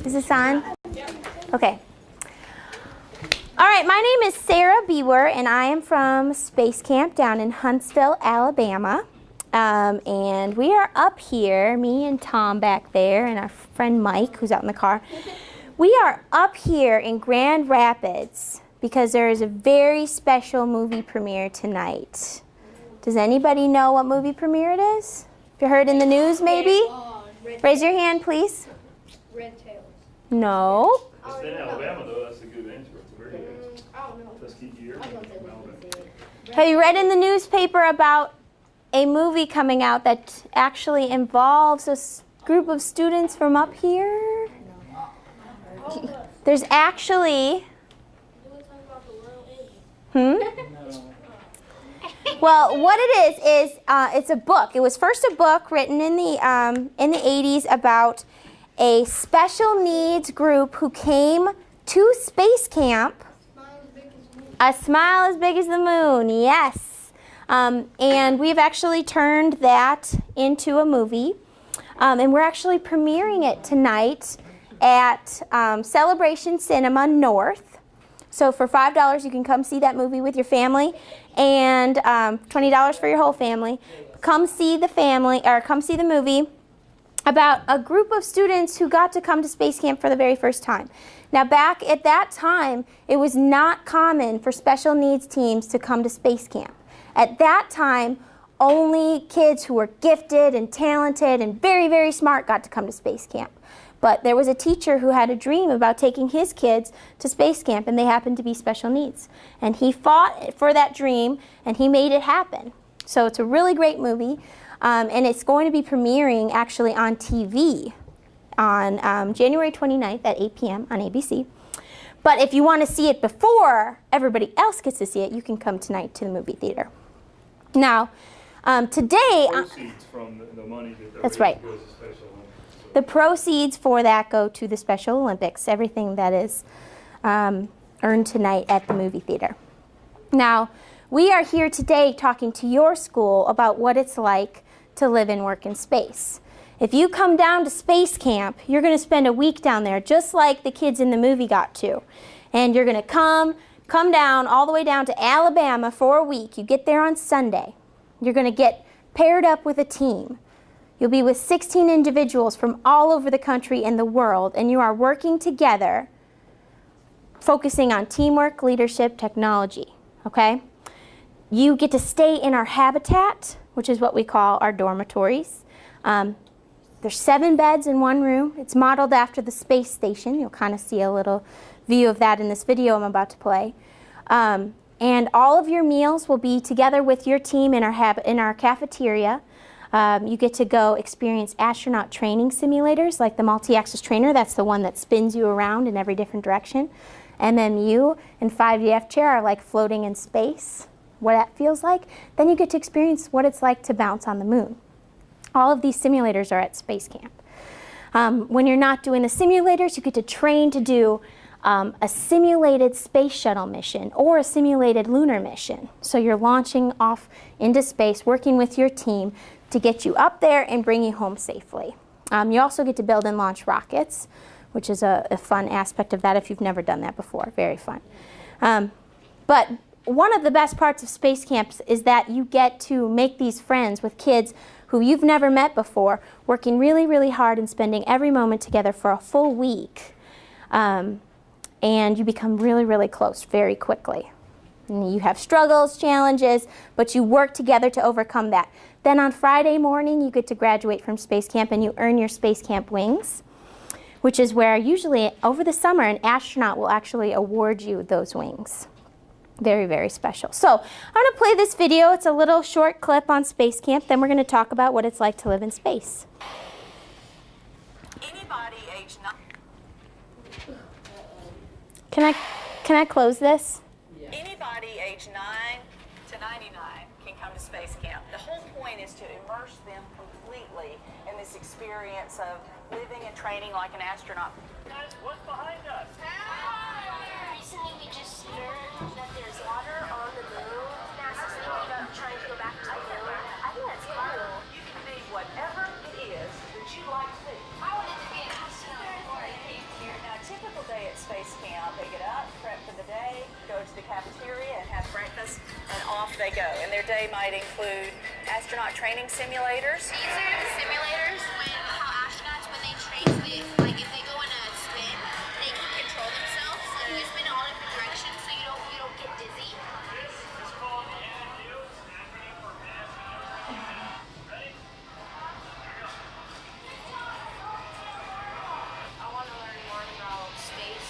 Is this on? Okay. All right, my name is Sarah Bewer, and I am from Space Camp down in Huntsville, Alabama. And we are up here, me and Tom back there, and our friend Mike, who's out in the car. We are up here in Grand Rapids because there is a very special movie premiere tonight. Does anybody know what movie premiere it is? Have you heard in the news, maybe? Raise your hand, please. Red Tails. No. It's in Alabama, though. That's a good answer. It's a very good answer. I don't know. Tuskegee Airmen from Alabama. Have you read in the newspaper about a movie coming out that actually involves a group of students from up here? There's actually... Well, what it is it's a book. It was first a book written in the 80s about a special needs group who came to space camp. A smile as big as the moon, yes. And we've actually turned that into a movie. And we're actually premiering it tonight at Celebration Cinema North. So for $5, you can come see that movie with your family, and $20 for your whole family. Come see the movie about a group of students who got to come to space camp for the very first time. Now, back at that time, it was not common for special needs teams to come to space camp. At that time, only kids who were gifted and talented and very, very smart got to come to space camp. But there was a teacher who had a dream about taking his kids to space camp, and they happened to be special needs. And he fought for that dream, and he made it happen. So it's a really great movie, and it's going to be premiering actually on TV on January 29th at 8 p.m. on ABC. But if you want to see it before everybody else gets to see it, you can come tonight to the movie theater. Now, today... Proceeds from the money that that's right. goes to Special Olympics. The proceeds for that go to the Special Olympics, everything that is earned tonight at the movie theater. Now, we are here today talking to your school about what it's like to live and work in space. If you come down to space camp, you're going to spend a week down there, just like the kids in the movie got to. And you're going to come down all the way down to Alabama for a week. You get there on Sunday. You're going to get paired up with a team. You'll be with 16 individuals from all over the country and the world, and you are working together, focusing on teamwork, leadership, technology, okay? You get to stay in our habitat, which is what we call our dormitories. There's 7 beds in one room. It's modeled after the space station. You'll kind of see a little view of that in this video I'm about to play. And all of your meals will be together with your team in our cafeteria. You get to go experience astronaut training simulators like the multi-axis trainer. That's the one that spins you around in every different direction. MMU and 5DF chair are like floating in space, what that feels like. Then you get to experience what it's like to bounce on the moon. All of these simulators are at Space Camp. When you're not doing the simulators, you get to train to do a simulated space shuttle mission or a simulated lunar mission. So you're launching off into space, working with your team to get you up there and bring you home safely. You also get to build and launch rockets, which is a fun aspect of that if you've never done that before. Very fun. But one of the best parts of space camps is that you get to make these friends with kids who you've never met before, working really, really hard and spending every moment together for a full week. And you become really, really close very quickly. And you have struggles, challenges, but you work together to overcome that. Then on Friday morning, you get to graduate from space camp and you earn your space camp wings, which is where usually over the summer an astronaut will actually award you those wings. Very, very special. So I'm going to play this video. It's a little short clip on space camp. Then we're going to talk about what it's like to live in space. Anybody age 9. Can I close this? Anybody age 9 to 99 can come to space camp. The whole point is to immerse them completely in this experience of living and training like an astronaut. Guys, what's behind us? Recently we just learned that there's water on the moon. NASA's thinking about trying to go back to the moon. I think that's cool. You can be whatever it is that you like to be. I wanted to be an astronaut before I came here. pick it up, prep for the day, go to the cafeteria and have breakfast, and off they go. And their day might include astronaut training simulators. These are the simulators how astronauts, when they train, so like if they go in a spin, they can control themselves. So you spin in all different directions so you don't get dizzy. This is called the NFU's acronym for astronaut. Ready? I want to learn more about space,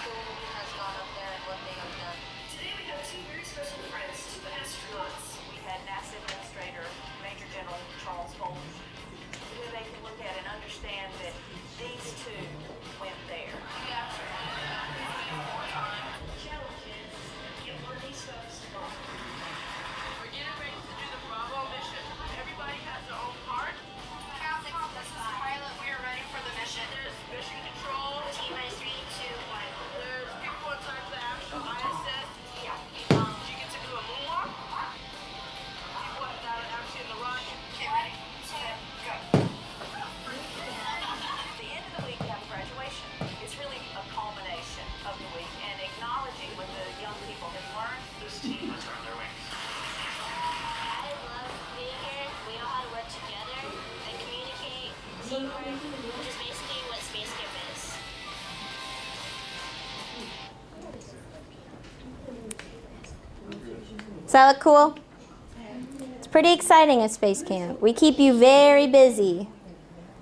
who has gone up there and what they have done. Today we have two very special friends, two astronauts. We had NASA Administrator Major General Charles Bowles, who they can look at and understand that these two went there. Challenges. Get one of these folks to go. We're getting ready to do the Bravo mission. Everybody has their own part. Captain, this is pilot. We are ready for the mission. There's mission control. T-minus 3, 2, 1. There's people inside the actual ISS. Yeah. You get to do a moonwalk. People that are actually in the rocket. Okay, ready? 2, go. At the end of the week, we have graduation. It's really a culmination of the week and acknowledging what the young people have learned. This team has earned their wings. I love being here. We know how to work together and communicate, teamwork, which is basically what space camp is. Does that look cool? It's pretty exciting at space camp. We keep you very busy.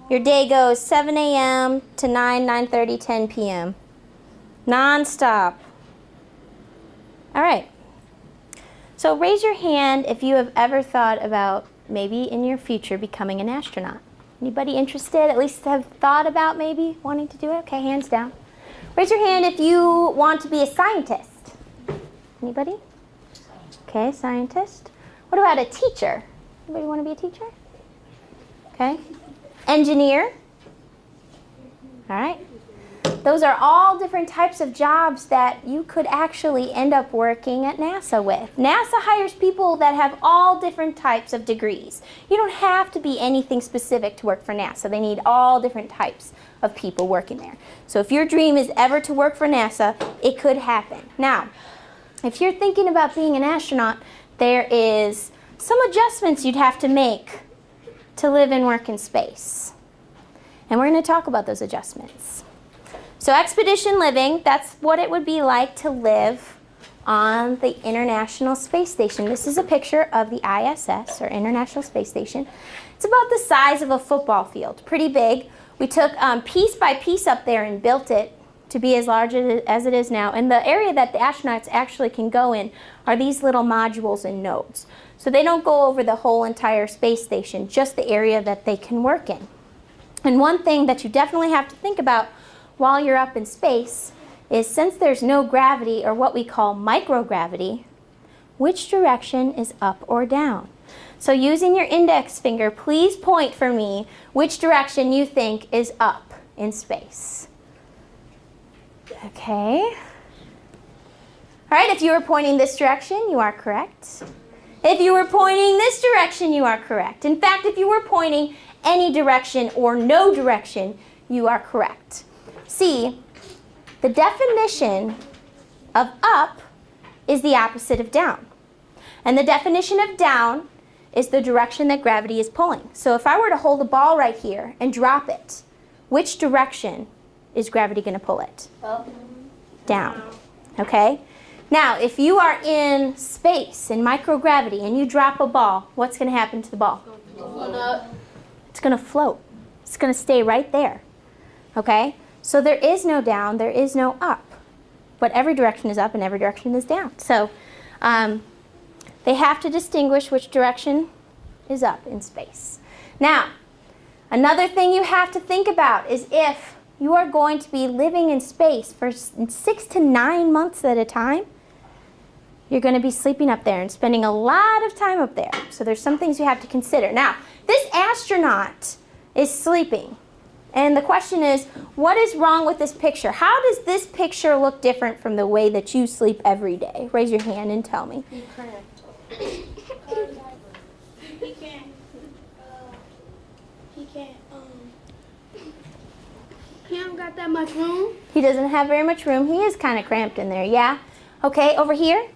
Your day goes 7 a.m. to 9:30, 10 p.m. Non-stop. All right. So raise your hand if you have ever thought about maybe in your future becoming an astronaut. Anybody interested, at least have thought about maybe wanting to do it? Okay, hands down. Raise your hand if you want to be a scientist. Anybody? Okay, scientist. What about a teacher? Anybody want to be a teacher? Okay. Engineer. All right. Those are all different types of jobs that you could actually end up working at NASA with. NASA hires people that have all different types of degrees. You don't have to be anything specific to work for NASA. They need all different types of people working there. So if your dream is ever to work for NASA, it could happen. Now, if you're thinking about being an astronaut, there is some adjustments you'd have to make to live and work in space. And we're going to talk about those adjustments. So expedition living, that's what it would be like to live on the International Space Station. This is a picture of the ISS, or International Space Station. It's about the size of a football field, pretty big. We took piece by piece up there and built it to be as large as it is now. And the area that the astronauts actually can go in are these little modules and nodes. So they don't go over the whole entire space station, just the area that they can work in. And one thing that you definitely have to think about while you're up in space is, since there's no gravity, or what we call microgravity, which direction is up or down? So using your index finger, please point for me which direction you think is up in space. Okay. All right, if you were pointing this direction, you are correct. If you were pointing this direction, you are correct. In fact, if you were pointing any direction or no direction, you are correct. See, the definition of up is the opposite of down. And the definition of down is the direction that gravity is pulling. So if I were to hold a ball right here and drop it, which direction is gravity going to pull it? Up. Down. Okay? Now, if you are in space, in microgravity, and you drop a ball, what's going to happen to the ball? It's going to float. It's going to stay right there. Okay? So there is no down, there is no up. But every direction is up and every direction is down. So they have to distinguish which direction is up in space. Now, another thing you have to think about is, if you are going to be living in space for 6 to 9 months at a time, you're going to be sleeping up there and spending a lot of time up there. So there's some things you have to consider. Now, this astronaut is sleeping. And the question is, what is wrong with this picture? How does this picture look different from the way that you sleep every day? Raise your hand and tell me. He can't. He don't got that much room. He doesn't have very much room. He is kind of cramped in there, yeah? Okay, over here?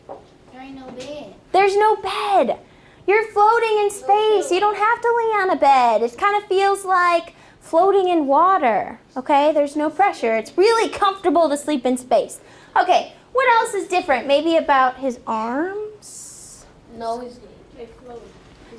There ain't no bed. There's no bed. You're floating in space. You don't have to lay on a bed. It kind of feels like floating in water, okay? There's no pressure. It's really comfortable to sleep in space. Okay, what else is different? Maybe about his arms? No, they're floating.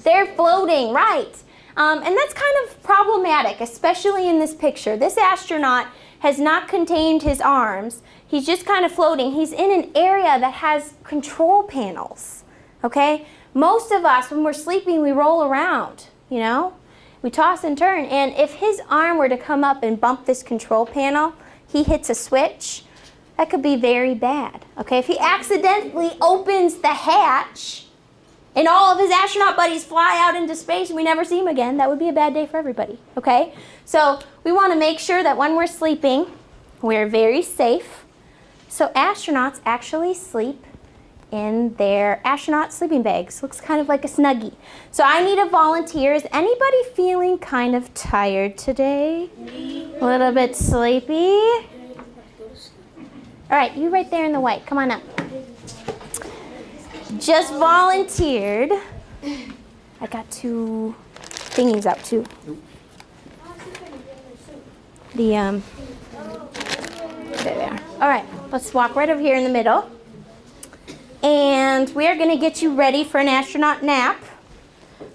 They're floating, right. And that's kind of problematic, especially in this picture. This astronaut has not contained his arms. He's just kind of floating. He's in an area that has control panels, okay? Most of us, when we're sleeping, we roll around, you know? We toss and turn. And if his arm were to come up and bump this control panel, he hits a switch, that could be very bad, okay? If he accidentally opens the hatch and all of his astronaut buddies fly out into space and we never see him again, that would be a bad day for everybody, okay? So we want to make sure that when we're sleeping, we're very safe. So astronauts actually sleep in their astronaut sleeping bags. Looks kind of like a Snuggie. So I need a volunteer. Is anybody feeling kind of tired today? A little bit sleepy? All right, you right there in the white. Come on up. Just volunteered. I got 2 thingies out too. There they are. All right, let's walk right over here in the middle. And we are going to get you ready for an astronaut nap.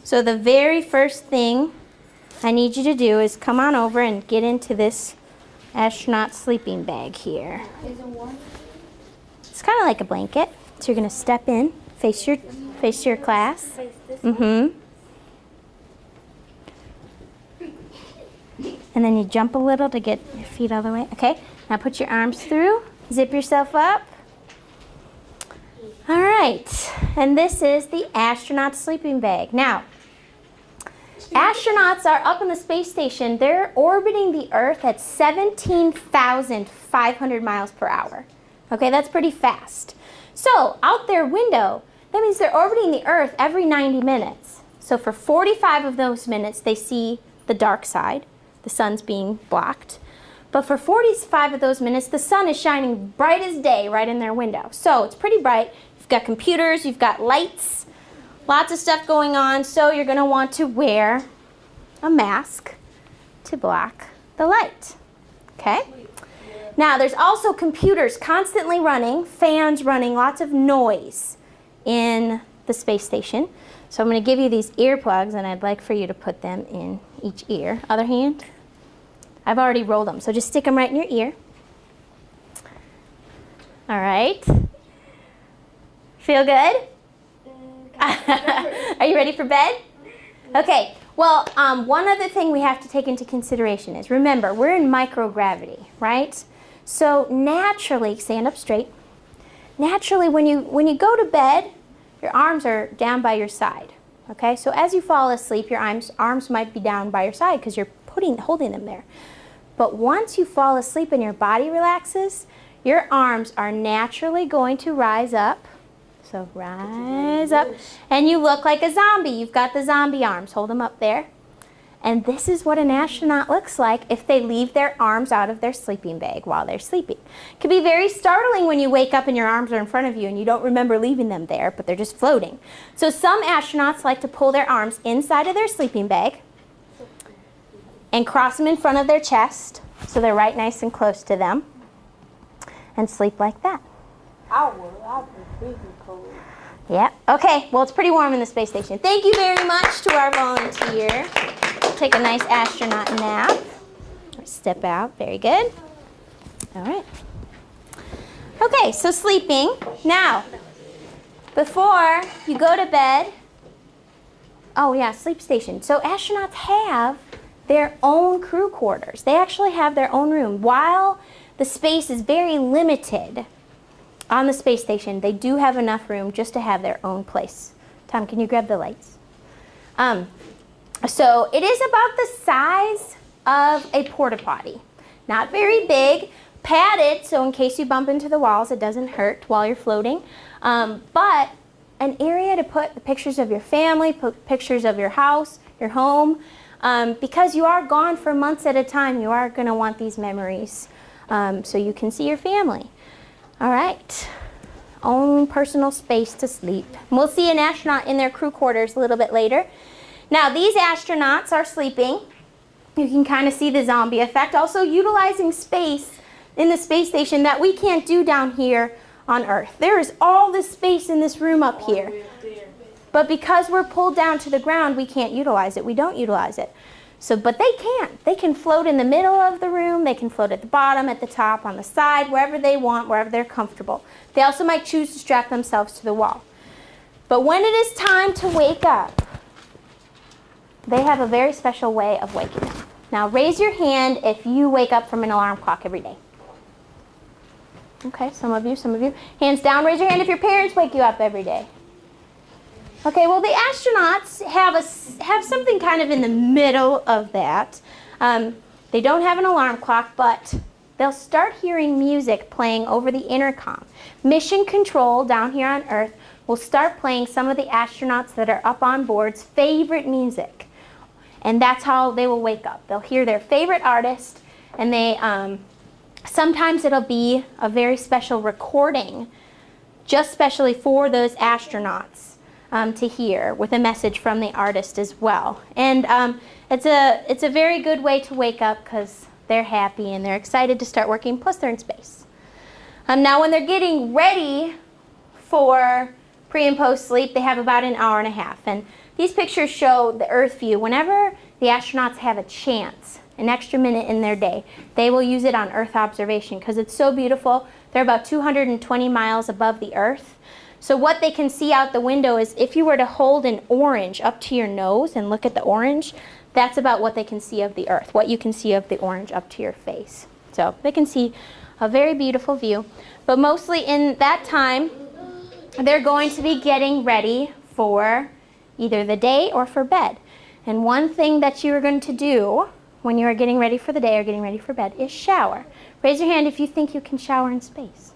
So the very first thing I need you to do is come on over and get into this astronaut sleeping bag here. It's kind of like a blanket. So you're going to step in, face your class. Mm-hmm. And then you jump a little to get your feet all the way. Okay, now put your arms through, zip yourself up. All right, and this is the astronaut sleeping bag. Now, astronauts are up in the space station. They're orbiting the Earth at 17,500 miles per hour. Okay, that's pretty fast. So, out their window, that means they're orbiting the Earth every 90 minutes. So for 45 of those minutes, they see the dark side. The sun's being blocked. But for 45 of those minutes, the sun is shining bright as day right in their window. So it's pretty bright. You've got computers, you've got lights, lots of stuff going on. So you're going to want to wear a mask to block the light. Okay? Now there's also computers constantly running, fans running, lots of noise in the space station. So I'm going to give you these earplugs and I'd like for you to put them in each ear. Other hand. I've already rolled them, so just stick them right in your ear. All right. Feel good? Are you ready for bed? Okay. Well, one other thing we have to take into consideration is, remember, we're in microgravity, right? So naturally, stand up straight. Naturally, when you go to bed, your arms are down by your side. Okay? So as you fall asleep, your arms might be down by your side because you're holding them there. But once you fall asleep and your body relaxes, your arms are naturally going to rise up. So rise up. And you look like a zombie. You've got the zombie arms. Hold them up there. And this is what an astronaut looks like if they leave their arms out of their sleeping bag while they're sleeping. It can be very startling when you wake up and your arms are in front of you and you don't remember leaving them there, but they're just floating. So some astronauts like to pull their arms inside of their sleeping bag and cross them in front of their chest so they're right nice and close to them and sleep like that. I'll be really cold. Yeah. Okay. Well, it's pretty warm in the space station. Thank you very much to our volunteer. Take a nice astronaut nap. Step out. Very good. All right. Okay, so sleeping. Now, before you go to bed, oh yeah, sleep station. So astronauts have their own crew quarters. They actually have their own room. While the space is very limited on the space station, they do have enough room just to have their own place. Tom, can you grab the lights? So it is about the size of a porta potty. Not very big, padded, so in case you bump into the walls, it doesn't hurt while you're floating. But an area to put the pictures of your family, put pictures of your house, your home. because you are gone for months at a time, you are going to want these memories so you can see your family. All right. Own personal space to sleep. And we'll see an astronaut in their crew quarters a little bit later. Now, these astronauts are sleeping. You can kind of see the zombie effect. Also utilizing space in the space station that we can't do down here on Earth. There is all this space in this room up here. But because we're pulled down to the ground, we can't utilize it. We don't utilize it. So, but they can. They can float in the middle of the room. They can float at the bottom, at the top, on the side, wherever they want, wherever they're comfortable. They also might choose to strap themselves to the wall. But when it is time to wake up, they have a very special way of waking up. Now, raise your hand if you wake up from an alarm clock every day. Okay, some of you. Hands down, raise your hand if your parents wake you up every day. Okay, well, the astronauts have something kind of in the middle of that. They don't have an alarm clock, but they'll start hearing music playing over the intercom. Mission Control down here on Earth will start playing some of the astronauts that are up on board's favorite music. And that's how they will wake up. They'll hear their favorite artist, and they sometimes it'll be a very special recording, just specially for those astronauts. To hear with a message from the artist as well. And it's a very good way to wake up because they're happy and they're excited to start working, plus they're in space. Now when they're getting ready for pre and post sleep, they have about an hour and a half. And these pictures show the Earth view. Whenever the astronauts have a chance, an extra minute in their day, they will use it on Earth observation because it's so beautiful. They're about 220 miles above the Earth. So what they can see out the window is if you were to hold an orange up to your nose and look at the orange, that's about what they can see of the Earth, what you can see of the orange up to your face. So they can see a very beautiful view. But mostly in that time, they're going to be getting ready for either the day or for bed. And one thing that you are going to do when you are getting ready for the day or getting ready for bed is shower. Raise your hand if you think you can shower in space.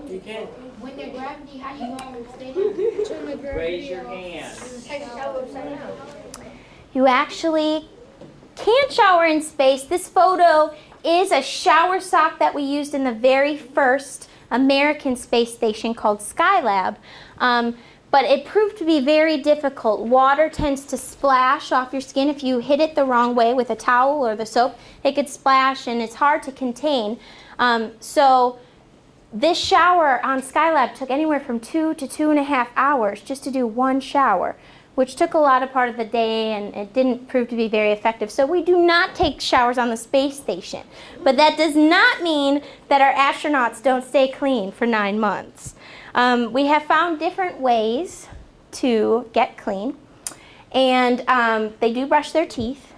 You can. When the gravity, how you always stay down? Raise your hand. Take a shower upside down. You actually can't shower in space. This photo is a shower sock that we used in the very first American space station called Skylab. But it proved to be very difficult. Water tends to splash off your skin. If you hit it the wrong way with a towel or the soap, it could splash and it's hard to contain. So this shower on Skylab took anywhere from 2 to 2.5 hours just to do one shower, which took a lot of part of the day and it didn't prove to be very effective. So we do not take showers on the space station. But that does not mean that our astronauts don't stay clean for 9 months. We have found different ways to get clean, and they do brush their teeth.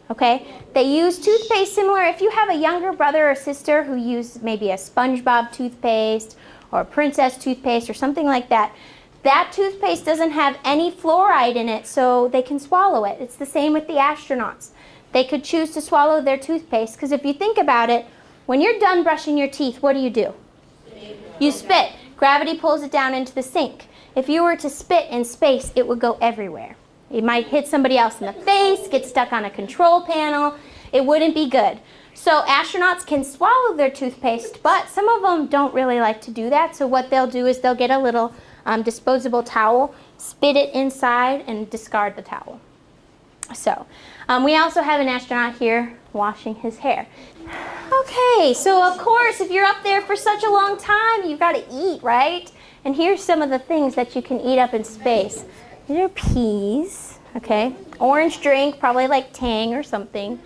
Okay, they use toothpaste similar. If you have a younger brother or sister who use maybe a SpongeBob toothpaste or a Princess toothpaste or something like that, that toothpaste doesn't have any fluoride in it, so they can swallow it. It's the same with the astronauts. They could choose to swallow their toothpaste because if you think about it, when you're done brushing your teeth, what do? You spit. Gravity pulls it down into the sink. If you were to spit in space, it would go everywhere. It might hit somebody else in the face, get stuck on a control panel. It wouldn't be good. So astronauts can swallow their toothpaste, but some of them don't really like to do that. So what they'll do is they'll get a little disposable towel, spit it inside, and discard the towel. So we also have an astronaut here washing his hair. Okay, so of course, if you're up there for such a long time, you've got to eat, right? And here's some of the things that you can eat up in space. These are peas, okay? Orange drink, probably like Tang or something.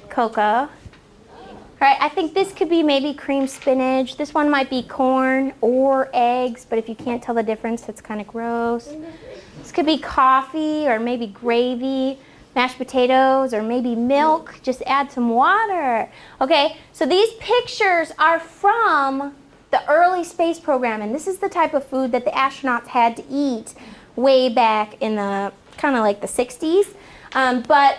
Coca. All right, I think this could be maybe cream spinach. This one might be corn or eggs, but if you can't tell the difference, that's kind of gross. This could be coffee or maybe gravy, mashed potatoes, or maybe milk. Just add some water. Okay, so these pictures are from the early space program, and this is the type of food that the astronauts had to eat way back in the kind of like the 60s, but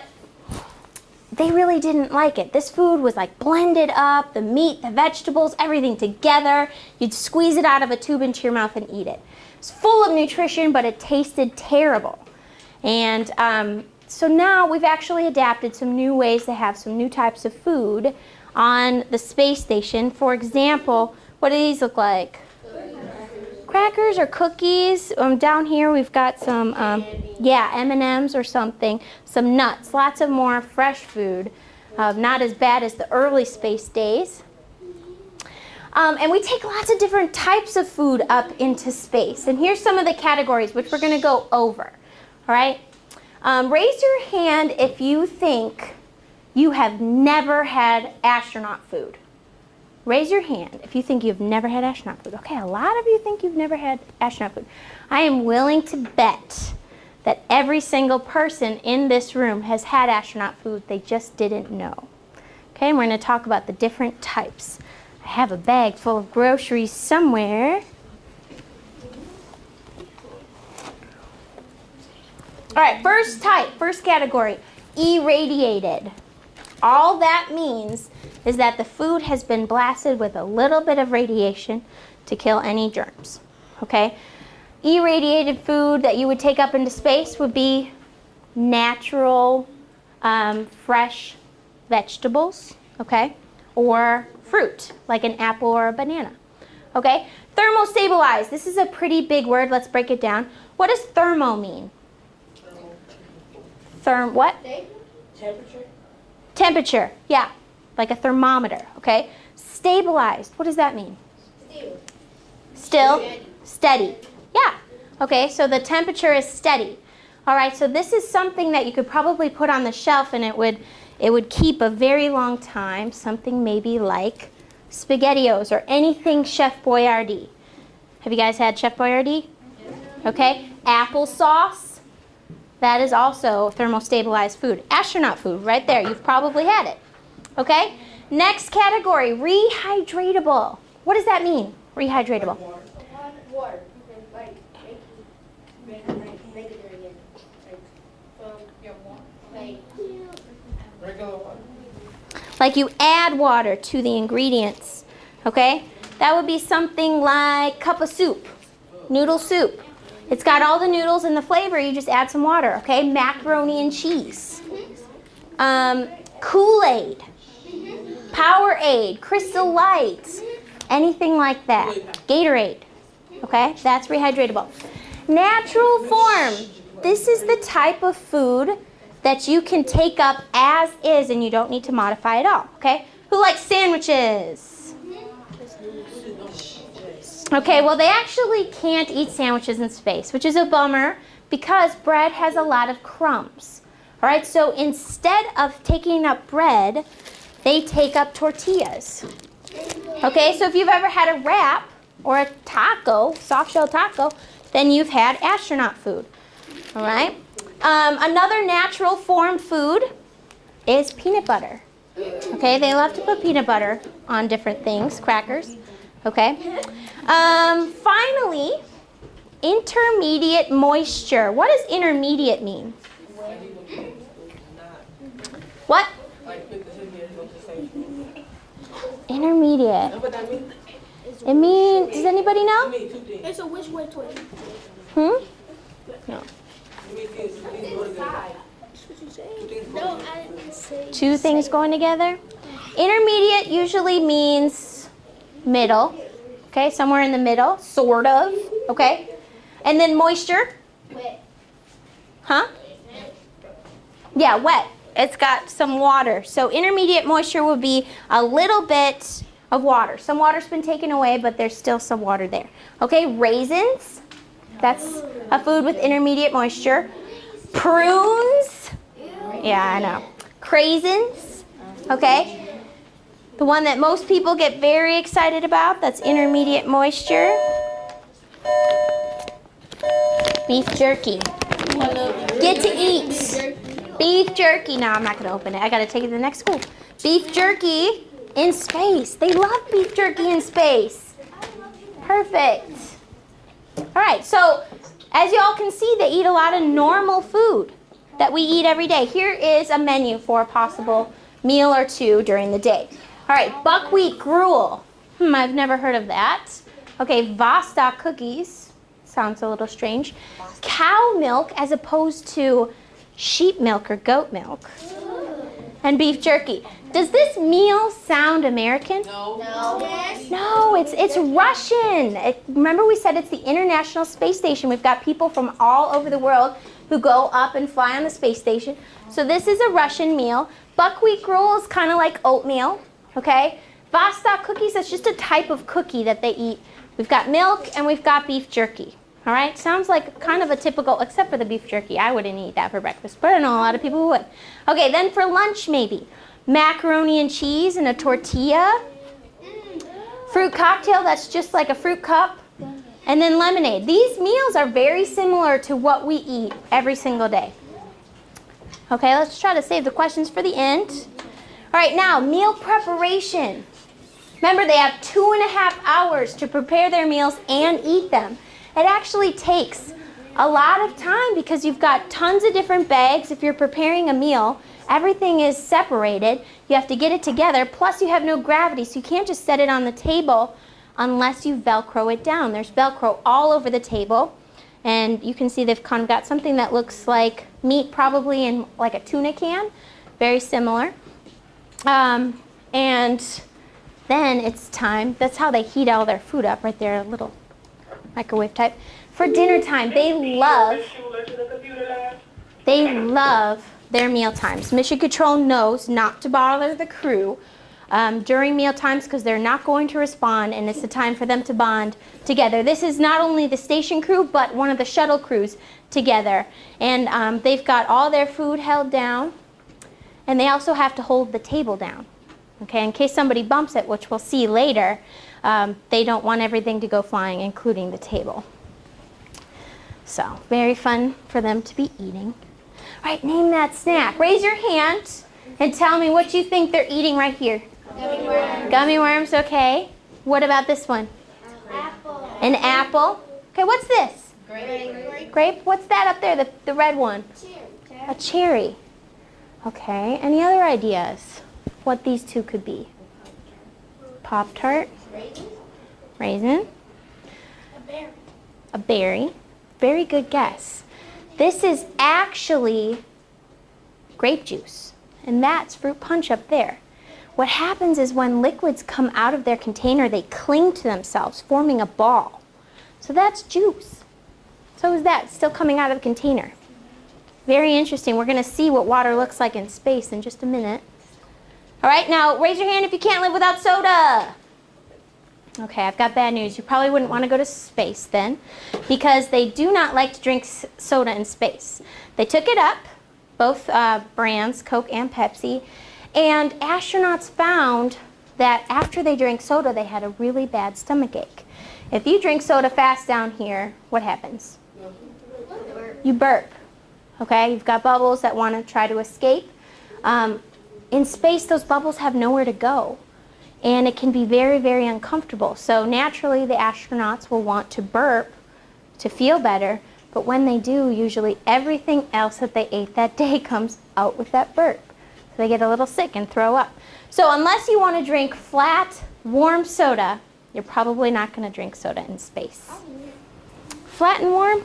they really didn't like it. This food was like blended up, the meat, the vegetables, everything together. You'd squeeze it out of a tube into your mouth and eat it. It's full of nutrition, but it tasted terrible. And So now we've actually adapted some new ways to have some new types of food on the space station. For example, what do these look like? Crackers or cookies. Down here we've got some, M&Ms or something, some nuts, lots of more fresh food, not as bad as the early space days. And we take lots of different types of food up into space. And here's some of the categories which we're going to go over. All right? Raise your hand if you think you have never had astronaut food. Raise your hand if you think you've never had astronaut food. Okay, a lot of you think you've never had astronaut food. I am willing to bet that every single person in this room has had astronaut food. They just didn't know. Okay, and we're going to talk about the different types. I have a bag full of groceries somewhere. All right, first type, first category, irradiated. All that means is that the food has been blasted with a little bit of radiation to kill any germs, okay? Irradiated food that you would take up into space would be natural, fresh vegetables, okay? Or fruit, like an apple or a banana, okay? Thermostabilized, this is a pretty big word. Let's break it down. What does thermo mean? What? Temperature. Temperature, yeah, like a thermometer, okay? Stabilized, what does that mean? Still? Steady. Yeah, okay, so the temperature is steady. All right, so this is something that you could probably put on the shelf and it would keep a very long time, something maybe like SpaghettiOs or anything Chef Boyardee. Have you guys had Chef Boyardee? Okay, applesauce. That is also thermostabilized food. Astronaut food, right there. You've probably had it. Okay? Next category, rehydratable. What does that mean, rehydratable? Water. Like, make it again. Regular water. Like you add water to the ingredients. Okay? That would be something like cup of soup, noodle soup. It's got all the noodles and the flavor, you just add some water, okay? Macaroni and cheese. Kool-Aid. Powerade, Crystal Light, anything like that. Gatorade, okay? That's rehydratable. Natural form. This is the type of food that you can take up as is and you don't need to modify at all, okay? Who likes sandwiches? Okay, well, they actually can't eat sandwiches in space, which is a bummer because bread has a lot of crumbs. All right, so instead of taking up bread, they take up tortillas. Okay, so if you've ever had a wrap or a taco, soft shell taco, then you've had astronaut food. All right, another natural form food is peanut butter. Okay, they love to put peanut butter on different things, crackers. Okay. Finally, intermediate moisture. What does intermediate mean? What? Intermediate. It means, does anybody know? It's a which way twist. No. No, I didn't say. Two things going together. Intermediate usually means middle. Okay, somewhere in the middle, sort of. Okay. And then moisture. Wet. Huh? Yeah, wet. It's got some water. So intermediate moisture would be a little bit of water. Some water's been taken away, but there's still some water there. Okay, raisins. That's a food with intermediate moisture. Prunes. Yeah, I know. Craisins. Okay. The one that most people get very excited about, that's intermediate moisture. Beef jerky. Get to eat. Beef jerky. No, I'm not going to open it. I got to take it to the next school. Beef jerky in space. They love beef jerky in space. Perfect. All right, so as you all can see, they eat a lot of normal food that we eat every day. Here is a menu for a possible meal or two during the day. All right, buckwheat gruel. I've never heard of that. Okay, Vostok cookies. Sounds a little strange. Cow milk as opposed to sheep milk or goat milk, and beef jerky. Does this meal sound American? No. No, it's Russian. Remember we said it's the International Space Station. We've got people from all over the world who go up and fly on the space station. So this is a Russian meal. Buckwheat gruel is kind of like oatmeal, okay? Vostok cookies, that's just a type of cookie that they eat. We've got milk and we've got beef jerky, all right? Sounds like kind of a typical, except for the beef jerky. I wouldn't eat that for breakfast, but I know a lot of people who would. Okay, then for lunch maybe, macaroni and cheese and a tortilla. Fruit cocktail, that's just like a fruit cup. And then lemonade. These meals are very similar to what we eat every single day. Okay, let's try to save the questions for the end. All right, now meal preparation. Remember, they have 2.5 hours to prepare their meals and eat them. It actually takes a lot of time because you've got tons of different bags. If you're preparing a meal, everything is separated. You have to get it together. Plus, you have no gravity, so you can't just set it on the table unless you Velcro it down. There's Velcro all over the table. And you can see they've kind of got something that looks like meat, probably in like a tuna can. Very similar. And then it's time. That's how they heat all their food up, right there, a little microwave type. For dinner time, they love their meal times. Mission Control knows not to bother the crew during meal times because they're not going to respond, and it's the time for them to bond together. This is not only the station crew, but one of the shuttle crews together. And they've got all their food held down, and they also have to hold the table down. Okay, in case somebody bumps it, which we'll see later, they don't want everything to go flying, including the table. So, very fun for them to be eating. All right, name that snack. Raise your hand and tell me what you think they're eating right here. Gummy worms. Gummy worms, okay. What about this one? Apple. An apple. Okay, what's this? Grape. Grape? What's that up there, the red one? A cherry. Okay, any other ideas what these two could be? Pop-Tart. Raisin. A berry. A berry. Very good guess. This is actually grape juice, and that's fruit punch up there. What happens is when liquids come out of their container, they cling to themselves, forming a ball. So that's juice. So is that still coming out of the container. Very interesting. We're going to see what water looks like in space in just a minute. All right, now raise your hand if you can't live without soda. Okay, I've got bad news. You probably wouldn't want to go to space then, because they do not like to drink soda in space. They took it up, both brands, Coke and Pepsi, and astronauts found that after they drank soda, they had a really bad stomach ache. If you drink soda fast down here, what happens? You burp. Okay, you've got bubbles that want to try to escape. In space, those bubbles have nowhere to go, and it can be very, very uncomfortable. So naturally, the astronauts will want to burp to feel better, but when they do, usually everything else that they ate that day comes out with that burp. So they get a little sick and throw up. So unless you want to drink flat, warm soda, you're probably not going to drink soda in space. Flat and warm?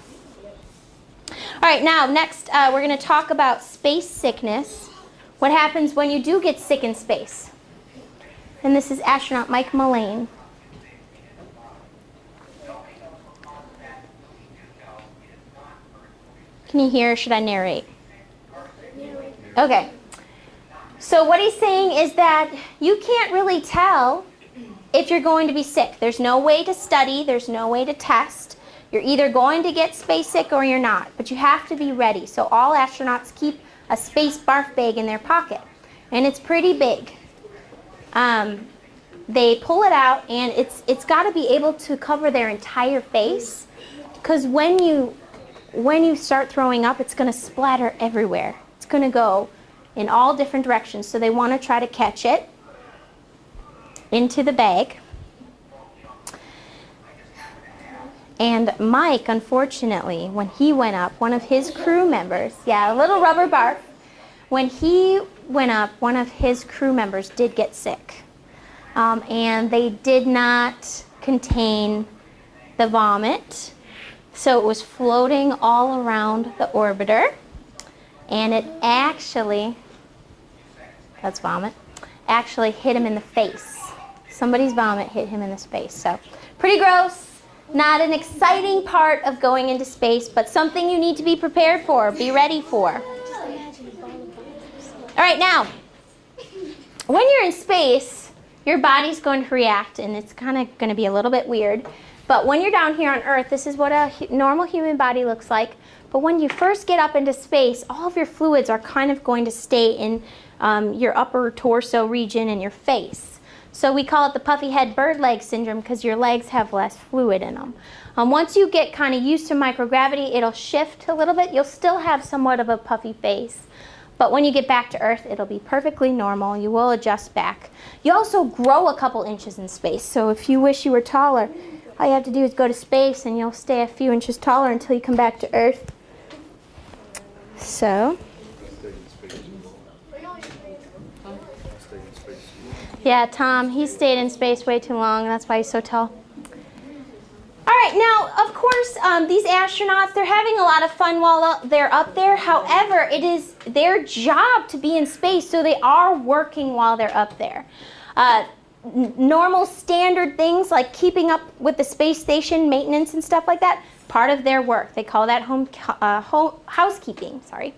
All right, now next we're going to talk about space sickness. What happens when you do get sick in space? And this is astronaut Mike Mullane. Can you hear, or should I narrate? Okay. So what he's saying is that you can't really tell if you're going to be sick. There's no way to study. There's no way to test. You're either going to get space sick or you're not. But you have to be ready. So all astronauts keep a space barf bag in their pocket. And it's pretty big. They pull it out, and it's got to be able to cover their entire face. Because when you start throwing up, it's going to splatter everywhere. It's going to go in all different directions. So they want to try to catch it into the bag. And Mike, unfortunately, when he went up, one of his crew members, a little rubber barf, when he went up, one of his crew members did get sick. And they did not contain the vomit. So it was floating all around the orbiter. and it actually, that's vomit, actually hit him in the face. Somebody's vomit hit him in the face. So pretty gross. Not an exciting part of going into space, but something you need to be prepared for, be ready for. All right, now, when you're in space, your body's going to react, and it's kind of going to be a little bit weird. But when you're down here on Earth, this is what a normal human body looks like. But when you first get up into space, all of your fluids are kind of going to stay in your upper torso region and your face. So we call it the puffy head bird leg syndrome because your legs have less fluid in them. Once you get kind of used to microgravity, it'll shift a little bit. You'll still have somewhat of a puffy face. But when you get back to Earth, it'll be perfectly normal. You will adjust back. You also grow a couple inches in space. So if you wish you were taller, all you have to do is go to space and you'll stay a few inches taller until you come back to Earth. So, yeah, Tom, he stayed in space way too long. That's why he's so tall. All right, now, of course, these astronauts, they're having a lot of fun while they're up there. However, it is their job to be in space, so they are working while they're up there. Normal standard things like keeping up with the space station maintenance and stuff like that, part of their work. They call that housekeeping, sorry.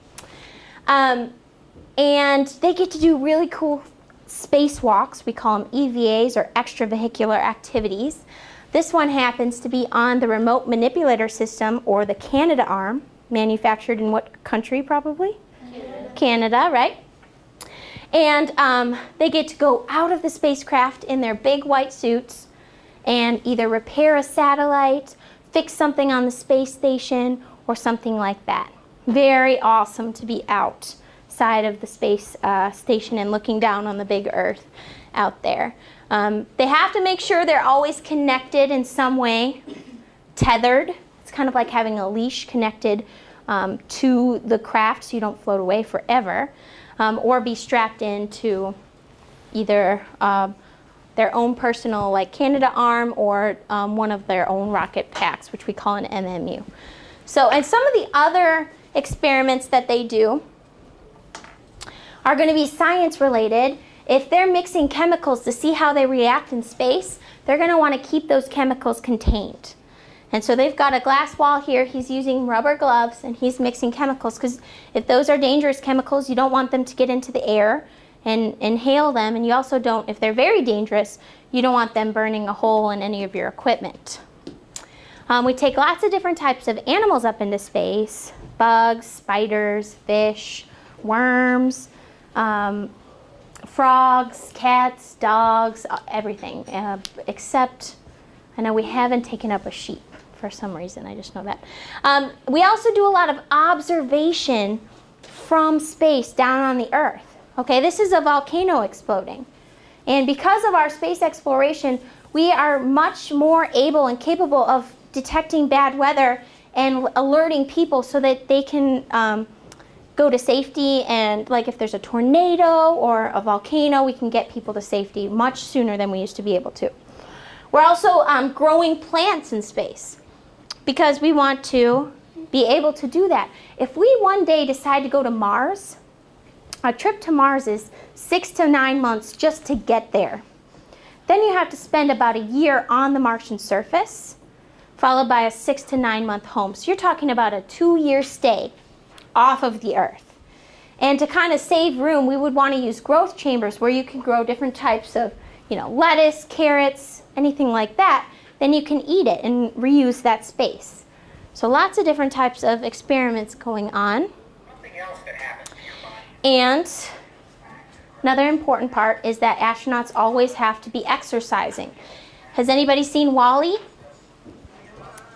And they get to do really cool spacewalks. We call them EVAs, or extravehicular activities. This one happens to be on the remote manipulator system, or the Canadarm, manufactured in what country probably? Canada, right? And they get to go out of the spacecraft in their big white suits and either repair a satellite, fix something on the space station, or something like that. Very awesome to be outside of the space station and looking down on the big Earth out there. They have to make sure they're always connected in some way, tethered. It's kind of like having a leash connected to the craft so you don't float away forever, or be strapped into either their own personal like Canadarm or one of their own rocket packs, which we call an MMU. So, and some of the other experiments that they do are going to be science related. If they're mixing chemicals to see how they react in space, they're going to want to keep those chemicals contained. And so they've got a glass wall here. He's using rubber gloves and he's mixing chemicals because if those are dangerous chemicals, you don't want them to get into the air and inhale them. And you also don't, if they're very dangerous, you don't want them burning a hole in any of your equipment. We take lots of different types of animals up into space: bugs, spiders, fish, worms, frogs, cats, dogs, everything, except I know we haven't taken up a sheep for some reason. I just know that. We also do a lot of observation from space down on the Earth. Okay, this is a volcano exploding. And because of our space exploration, we are much more able and capable of detecting bad weather and alerting people so that they can go to safety, and like if there's a tornado or a volcano, we can get people to safety much sooner than we used to be able to. We're also growing plants in space because we want to be able to do that. If we one day decide to go to Mars, a trip to Mars is 6 to 9 months just to get there. Then you have to spend about a year on the Martian surface, followed by a 6 to 9 month home. So you're talking about a 2-year stay off of the Earth. And to kind of save room, we would want to use growth chambers where you can grow different types of, lettuce, carrots, anything like that. Then you can eat it and reuse that space. So lots of different types of experiments going on. And another important part is that astronauts always have to be exercising. Has anybody seen WALL-E?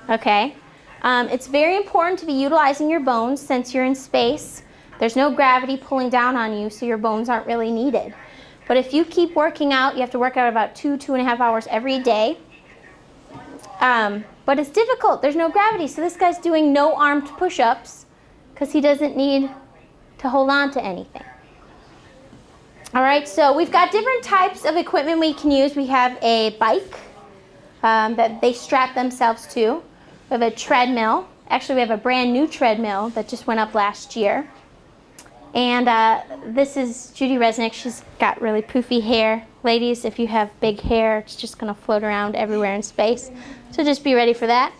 Okay. It's very important to be utilizing your bones since you're in space. There's no gravity pulling down on you, so your bones aren't really needed. But if you keep working out, you have to work out about 2.5 hours every day. But it's difficult. There's no gravity. So this guy's doing no armed push-ups because he doesn't need to hold on to anything. All right, so we've got different types of equipment we can use. We have a bike that they strap themselves to. We have a treadmill. Actually, we have a brand new treadmill that just went up last year. And this is Judy Resnick. She's got really poofy hair. Ladies, if you have big hair, it's just going to float around everywhere in space. So just be ready for that.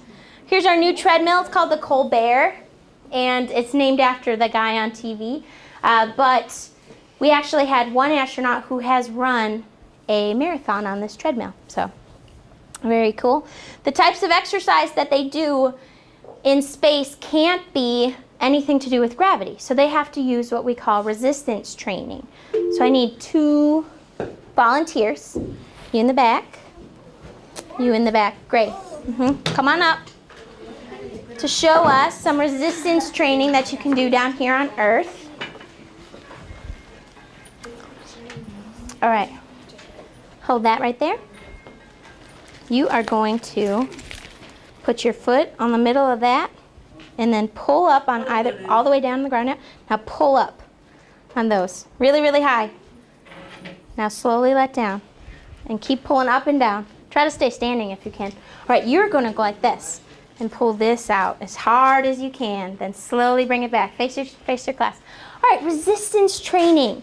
Here's our new treadmill. It's called the Colbert, and it's named after the guy on TV. But we actually had one astronaut who has run a marathon on this treadmill. So very cool. The types of exercise that they do in space can't be anything to do with gravity. So they have to use what we call resistance training. So I need 2 volunteers. You in the back. You in the back. Great. Come on up to show us some resistance training that you can do down here on Earth. All right. Hold that right there. You are going to put your foot on the middle of that and then pull up on either, all the way down on the ground now. Now pull up on those, really, really high. Now slowly let down and keep pulling up and down. Try to stay standing if you can. All right, you're gonna go like this and pull this out as hard as you can, then slowly bring it back. Face your class. All right, resistance training.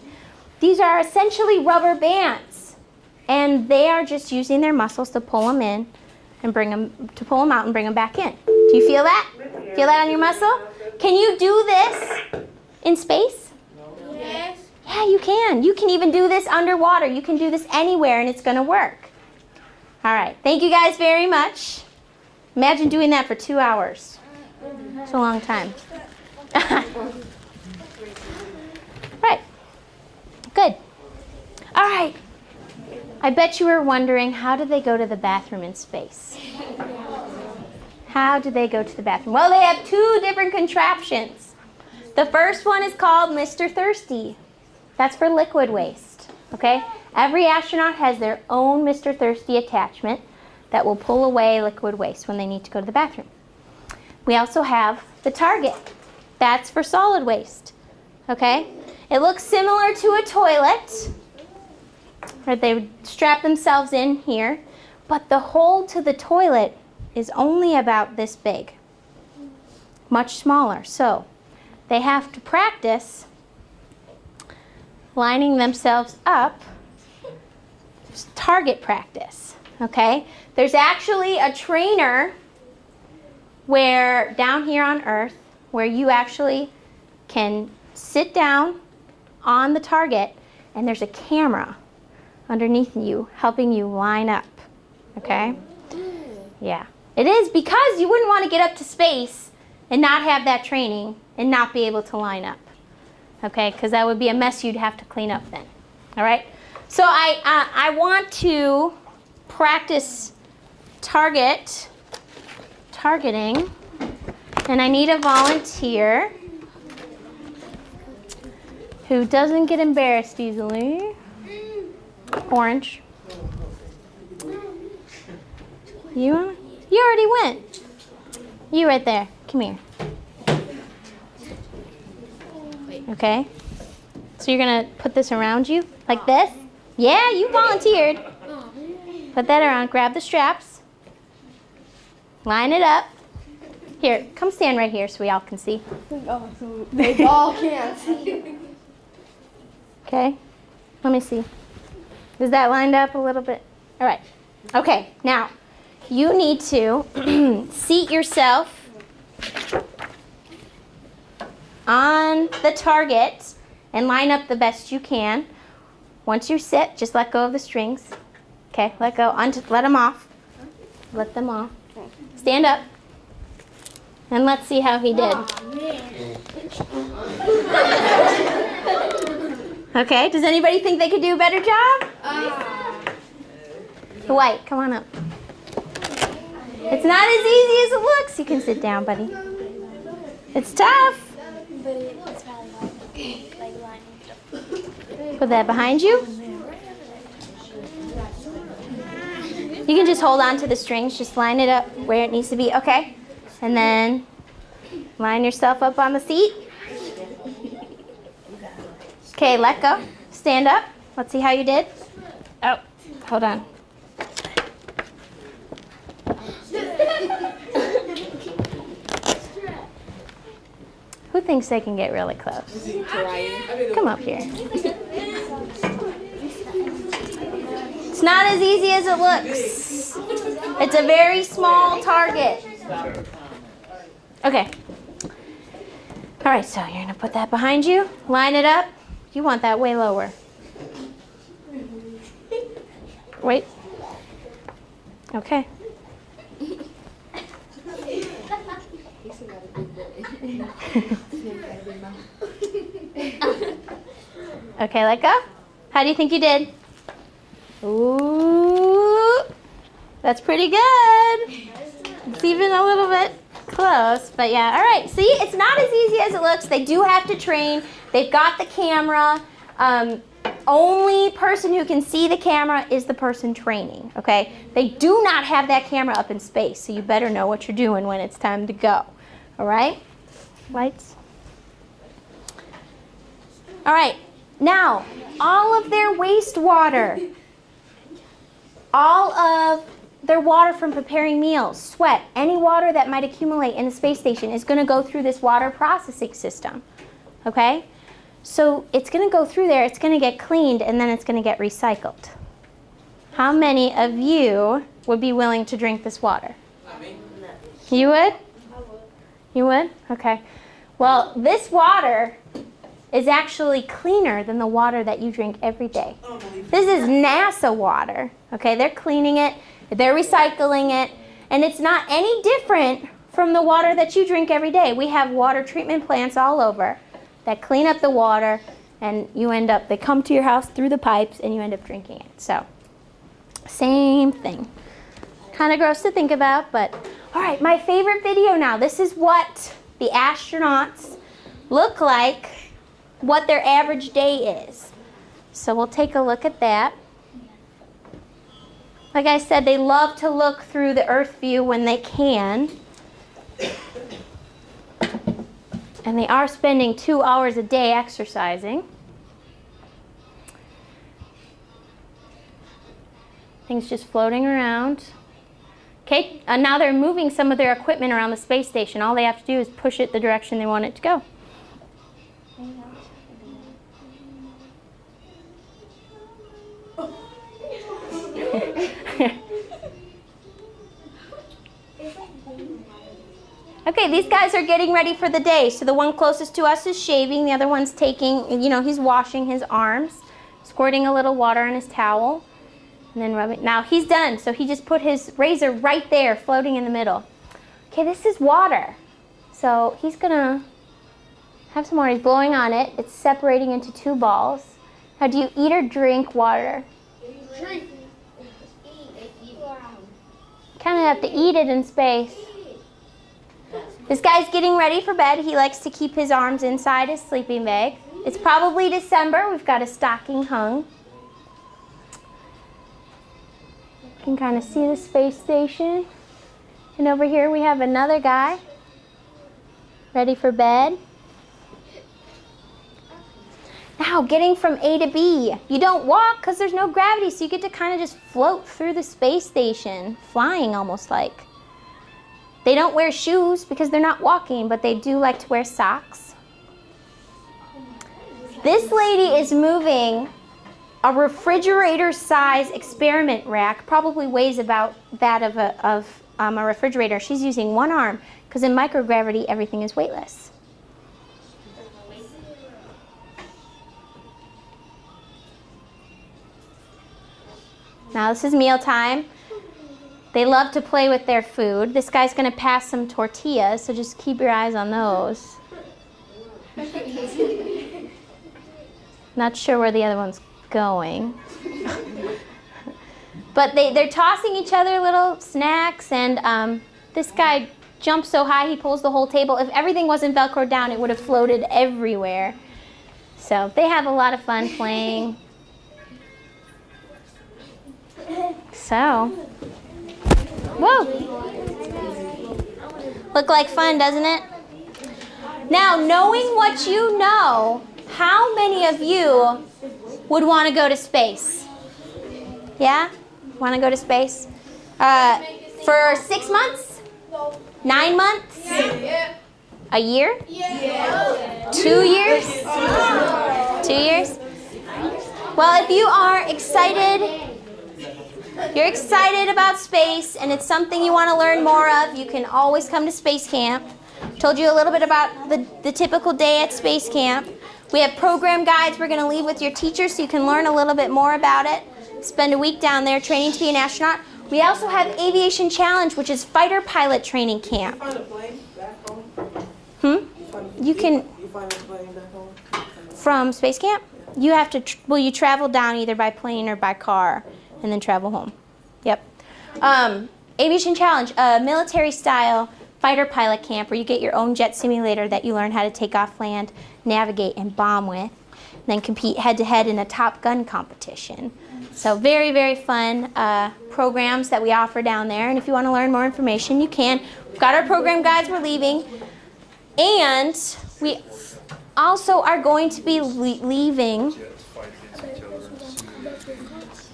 These are essentially rubber bands, and they are just using their muscles to pull them in and pull them out and bring them back in. Do you feel that? Feel that on your muscle? Can you do this in space? Yes. Yeah, you can. You can even do this underwater. You can do this anywhere, and it's going to work. All right. Thank you guys very much. Imagine doing that for 2 hours. It's a long time. Right. Good. All right. I bet you were wondering, how do they go to the bathroom in space? How do they go to the bathroom? Well, they have 2 different contraptions. The first one is called Mr. Thirsty. That's for liquid waste, okay? Every astronaut has their own Mr. Thirsty attachment that will pull away liquid waste when they need to go to the bathroom. We also have the Target. That's for solid waste, okay? It looks similar to a toilet, where they would strap themselves in here, but the hole to the toilet is only about this big, much smaller. So they have to practice lining themselves up, target practice, okay? There's actually a trainer where down here on Earth where you actually can sit down on the target and there's a camera underneath you helping you line up, okay? Yeah. It is because you wouldn't want to get up to space and not have that training and not be able to line up, okay? Because that would be a mess you'd have to clean up then, all right? So I want to practice targeting, and I need a volunteer who doesn't get embarrassed easily. Orange. You wanna? You already went. You right there. Come here. Okay. So you're gonna put this around you like this? Yeah, you volunteered. Put that around. Grab the straps. Line it up. Here, come stand right here so we all can see. Oh, so they all can't see. Okay. Let me see. Is that lined up a little bit? All right. Okay, now you need to seat yourself on the target and line up the best you can. Once you sit, just let go of the strings. Okay, let go. Let them off. Let them off. Stand up. And let's see how he did. Okay, does anybody think they could do a better job? The white, come on up. It's not as easy as it looks. You can sit down, buddy. It's tough. Put that behind you. You can just hold on to the strings. Just line it up where it needs to be. Okay. And then line yourself up on the seat. Okay, let go. Stand up. Let's see how you did. Oh, hold on. Who thinks they can get really close? Come up here. It's not as easy as it looks. It's a very small target. Okay. All right, so you're going to put that behind you. Line it up. You want that way lower. Wait. Okay. Okay, let go. How do you think you did? Ooh, that's pretty good. It's even a little bit close, but yeah. All right, see, it's not as easy as it looks. They do have to train. They've got the camera. Only person who can see the camera is the person training, okay? They do not have that camera up in space, so you better know what you're doing when it's time to go, all right? Lights? All right, now, all of their wastewater, all of their water from preparing meals, sweat, any water that might accumulate in the space station is going to go through this water processing system, okay? So it's going to go through there, it's going to get cleaned, and then it's going to get recycled. How many of you would be willing to drink this water? You would? You would? Okay. Well, this water is actually cleaner than the water that you drink every day. This is NASA water. Okay, they're cleaning it, they're recycling it, and it's not any different from the water that you drink every day. We have water treatment plants all over that clean up the water, and you end up, they come to your house through the pipes, and you end up drinking it. So, same thing. Kind of gross to think about, but all right, my favorite video now. This is what the astronauts look like, what their average day is. So we'll take a look at that. Like I said, they love to look through the Earth view when they can. And they are spending 2 hours a day exercising. Things just floating around. Okay, now they're moving some of their equipment around the space station. All they have to do is push it the direction they want it to go. Okay, these guys are getting ready for the day. So the one closest to us is shaving. The other one's taking, he's washing his arms, squirting a little water on his towel, and then rubbing. Now he's done. So he just put his razor right there, floating in the middle. Okay, this is water. So he's gonna have some water. He's blowing on it. It's separating into 2 balls. Now, do you eat or drink water? Drink. Kind of have to eat it in space. This guy's getting ready for bed. He likes to keep his arms inside his sleeping bag. It's probably December. We've got a stocking hung. You can kind of see the space station. And over here we have another guy ready for bed. Now, getting from A to B. You don't walk because there's no gravity, so you get to kind of just float through the space station, flying almost like. They don't wear shoes because they're not walking, but they do like to wear socks. This lady is moving a refrigerator-size experiment rack, probably weighs about that of a refrigerator. She's using one arm because in microgravity, everything is weightless. Now this is mealtime. They love to play with their food. This guy's going to pass some tortillas, so just keep your eyes on those. Not sure where the other one's going. But they're tossing each other little snacks, and this guy jumps so high he pulls the whole table. If everything wasn't Velcroed down, it would have floated everywhere. So they have a lot of fun playing. So, whoa! Look like fun, doesn't it? Now, knowing what you know, how many of you would want to go to space? Yeah? Want to go to space? For 6 months? 9 months? A year? Yeah. 2 years? 2 years? Well, if you are excited, you're excited about space and it's something you want to learn more of, you can always come to space camp. Told you a little bit about the typical day at space camp. We have program guides we're going to leave with your teachers so you can learn a little bit more about it. Spend a week down there training to be an astronaut. We also have Aviation Challenge, which is fighter pilot training camp. You find a plane back home? You can, You find a plane back home? from space camp, you have to, you travel down either by plane or by car and then travel home. Yep. Aviation Challenge, a military style fighter pilot camp where you get your own jet simulator that you learn how to take off, land, navigate, and bomb with, and then compete head-to-head in a Top Gun competition. So very, very fun programs that we offer down there, and if you want to learn more information, you can. We've got our program guides we're leaving, and we also are going to be leaving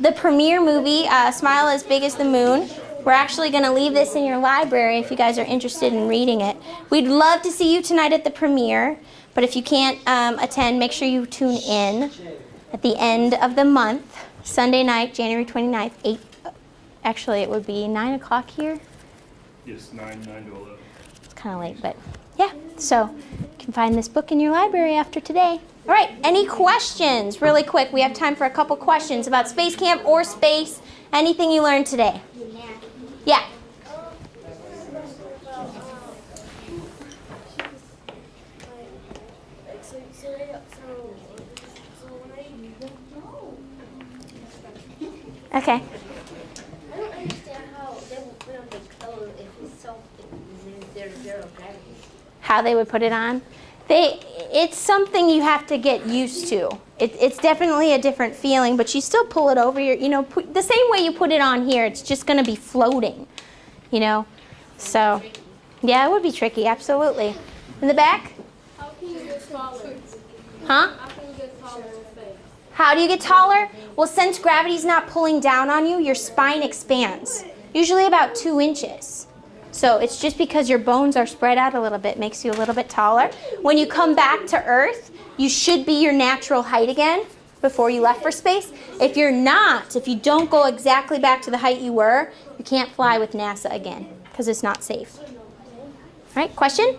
the premiere movie, Smile as Big as the Moon. We're actually going to leave this in your library if you guys are interested in reading it. We'd love to see you tonight at the premiere, but if you can't attend, make sure you tune in at the end of the month, Sunday night, January 29th, actually it would be 9 o'clock here. Yes, 9 to 11. It's kind of late, but yeah. So you can find this book in your library after today. All right, any questions? Really quick, we have time for a couple questions about space camp or space, anything you learned today. Yeah. Okay. I don't understand how they will put on the clothes if it's so there's zero gravity. How they would put it on? It's something you have to get used to. It's definitely a different feeling, but you still pull it over your, the same way you put it on here, it's just going to be floating, So, yeah, it would be tricky, absolutely. In the back? How can you get taller? Huh? How can you get taller in space? How do you get taller? Well, since gravity's not pulling down on you, your spine expands, usually about 2 inches. So it's just because your bones are spread out a little bit, makes you a little bit taller. When you come back to Earth, you should be your natural height again before you left for space. If you're not, if you don't go exactly back to the height you were, you can't fly with NASA again because it's not safe. All right, question?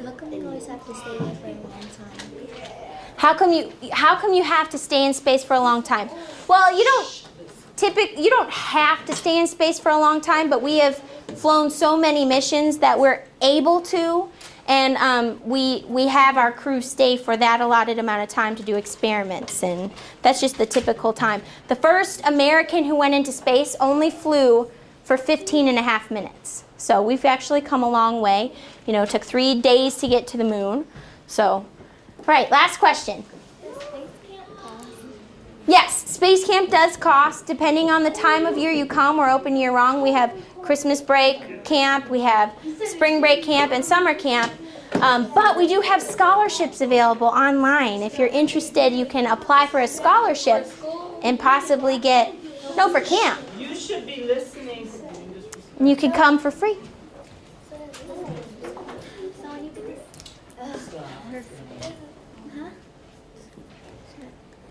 How come you always have to stay there for a long time? How come you have to stay in space for a long time? Well, you don't have to stay in space for a long time, but we have flown so many missions that we're able to, and we have our crew stay for that allotted amount of time to do experiments, and that's just the typical time. The first American who went into space only flew for 15.5 minutes. So we've actually come a long way. It took 3 days to get to the moon. So, all right, last question. Yes, space camp does cost. Depending on the time of year you come, we're open year-round. We have Christmas break camp, we have spring break camp, and summer camp. But we do have scholarships available online. If you're interested, you can apply for a scholarship and possibly get, for camp. You should be listening. And you can come for free.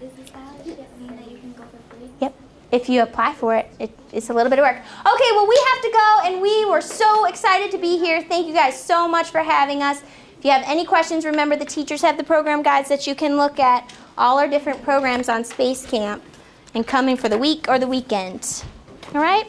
Does the scholarship mean that you can go for free? Yep. If you apply for it, it's a little bit of work. Okay, well, we have to go, and we were so excited to be here. Thank you guys so much for having us. If you have any questions, remember the teachers have the program guides that you can look at, all our different programs on Space Camp, and coming for the week or the weekend. All right?